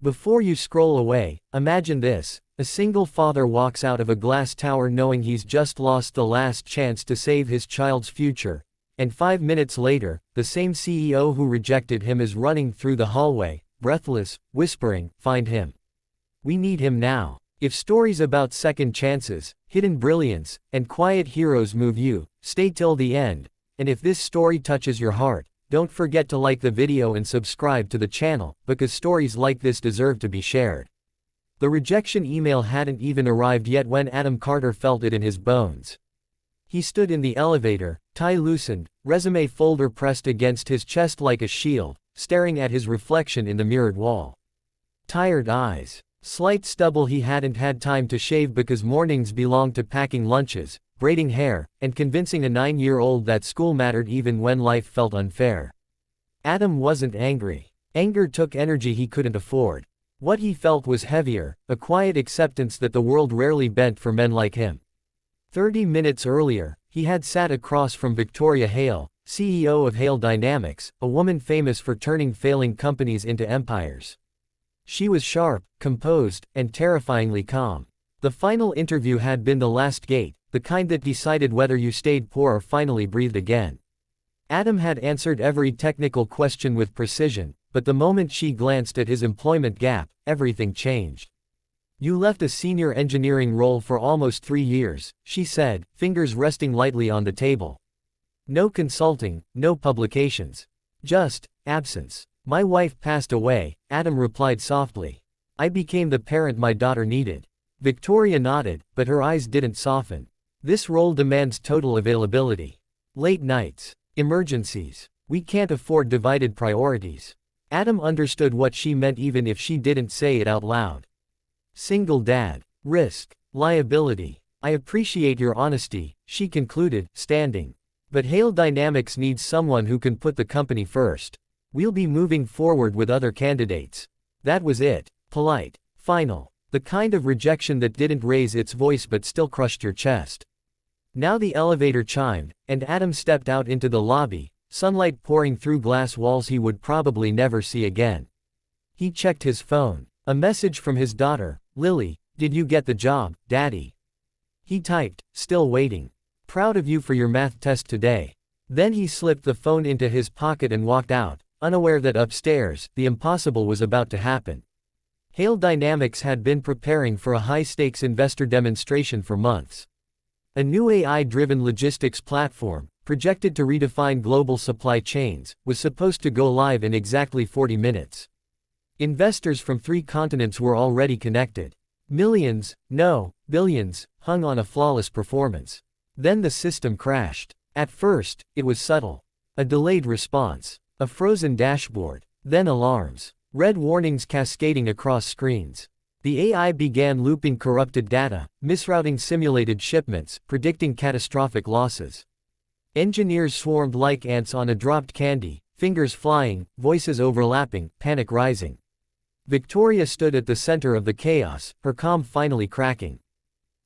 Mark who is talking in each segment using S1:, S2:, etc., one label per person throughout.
S1: Before you scroll away, imagine this. A single father walks out of a glass tower knowing he's just lost the last chance to save his child's future, and 5 minutes later, the same CEO who rejected him is running through the hallway, breathless, whispering, "Find him. We need him now." If stories about second chances, hidden brilliance, and quiet heroes move you, stay till the end. And if this story touches your heart, don't forget to like the video and subscribe to the channel, because stories like this deserve to be shared. The rejection email hadn't even arrived yet when Adam Carter felt it in his bones. He stood in the elevator, tie loosened, resume folder pressed against his chest like a shield, staring at his reflection in the mirrored wall. Tired eyes. Slight stubble he hadn't had time to shave because mornings belonged to packing lunches, braiding hair, and convincing a 9-year-old that school mattered even when life felt unfair. Adam wasn't angry. Anger took energy he couldn't afford. What he felt was heavier, a quiet acceptance that the world rarely bent for men like him. 30 minutes earlier, he had sat across from Victoria Hale, CEO of Hale Dynamics, a woman famous for turning failing companies into empires. She was sharp, composed, and terrifyingly calm. The final interview had been the last gate, the kind that decided whether you stayed poor or finally breathed again. Adam had answered every technical question with precision, but the moment she glanced at his employment gap, everything changed. "You left a senior engineering role for almost 3 years," she said, fingers resting lightly on the table. "No consulting, no publications. Just absence." "My wife passed away," Adam replied softly. "I became the parent my daughter needed." Victoria nodded, but her eyes didn't soften. "This role demands total availability. Late nights. Emergencies. We can't afford divided priorities." Adam understood what she meant even if she didn't say it out loud. "Single dad. Risk. Liability. I appreciate your honesty," she concluded, standing. "But Hale Dynamics needs someone who can put the company first. We'll be moving forward with other candidates." That was it. Polite. Final. The kind of rejection that didn't raise its voice but still crushed your chest. Now the elevator chimed, and Adam stepped out into the lobby, sunlight pouring through glass walls he would probably never see again. He checked his phone. A message from his daughter, "Lily, did you get the job, Daddy?" He typed, "Still waiting. Proud of you for your math test today." Then he slipped the phone into his pocket and walked out, unaware that upstairs, the impossible was about to happen. Hale Dynamics had been preparing for a high-stakes investor demonstration for months. A new AI-driven logistics platform, projected to redefine global supply chains, was supposed to go live in exactly 40 minutes. Investors from 3 continents were already connected. Millions, no, billions, hung on a flawless performance. Then the system crashed. At first, it was subtle. A delayed response. A frozen dashboard. Then alarms. Red warnings cascading across screens. The AI began looping corrupted data, misrouting simulated shipments, predicting catastrophic losses. Engineers swarmed like ants on a dropped candy, fingers flying, voices overlapping, panic rising. Victoria stood at the center of the chaos, her calm finally cracking.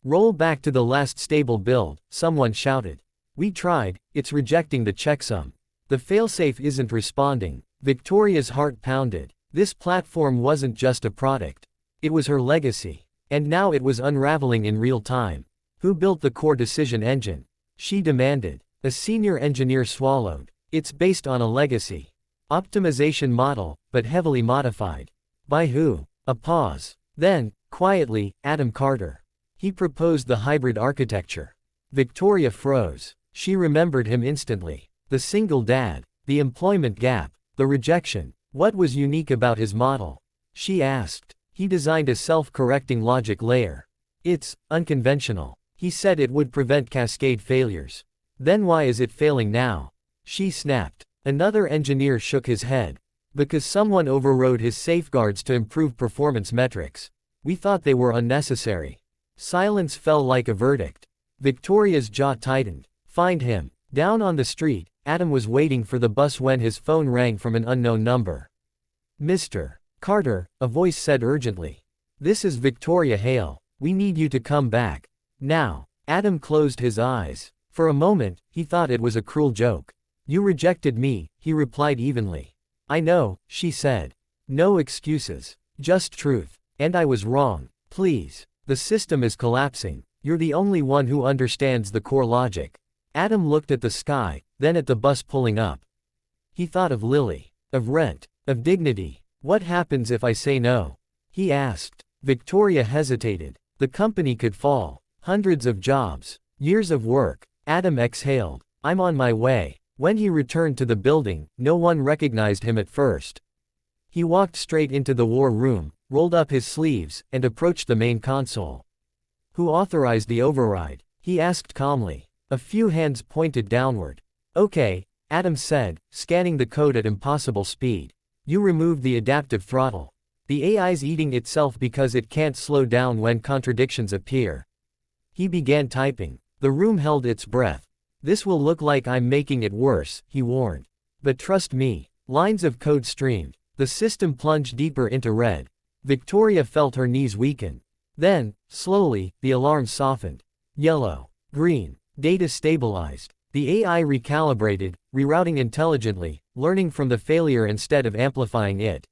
S1: "Roll back to the last stable build," someone shouted. "We tried, it's rejecting the checksum. The failsafe isn't responding." Victoria's heart pounded. This platform wasn't just a product. It was her legacy. And now it was unraveling in real time. Who built the core decision engine? She demanded. A senior engineer swallowed. It's based on a legacy optimization model, but heavily modified. By who? A pause. Then, quietly, Adam Carter. He proposed the hybrid architecture. Victoria froze. She remembered him instantly. The single dad. The employment gap. The rejection. What was unique about his model? She asked. He designed a self-correcting logic layer. It's unconventional. He said it would prevent cascade failures. Then why is it failing now? She snapped. Another engineer shook his head. Because someone overrode his safeguards to improve performance metrics. We thought they were unnecessary. Silence fell like a verdict. Victoria's jaw tightened. Find him. Down on the street, Adam was waiting for the bus when his phone rang from an unknown number. "Mr. Carter," a voice said urgently. "This is Victoria Hale. We need you to come back. Now." Adam closed his eyes. For a moment, he thought it was a cruel joke. "You rejected me," he replied evenly. "I know," she said. "No excuses." Just truth. And I was wrong. Please. The system is collapsing. You're the only one who understands the core logic. Adam looked at the sky, then at the bus pulling up. He thought of Lily. Of rent. Of dignity. What happens if I say no? He asked. Victoria hesitated. The company could fall. Hundreds of jobs. Years of work. Adam exhaled. I'm on my way. When he returned to the building, no one recognized him at first. He walked straight into the war room, rolled up his sleeves, and approached the main console. Who authorized the override? He asked calmly. A few hands pointed downward. Okay, Adam said, scanning the code at impossible speed. You removed the adaptive throttle. The AI's eating itself because it can't slow down when contradictions appear. He began typing. The room held its breath. This will look like I'm making it worse, he warned. But trust me. Lines of code streamed. The system plunged deeper into red. Victoria felt her knees weaken. Then, slowly, the alarm softened. Yellow. Green. Data stabilized. The AI recalibrated, rerouting intelligently, learning from the failure instead of amplifying it.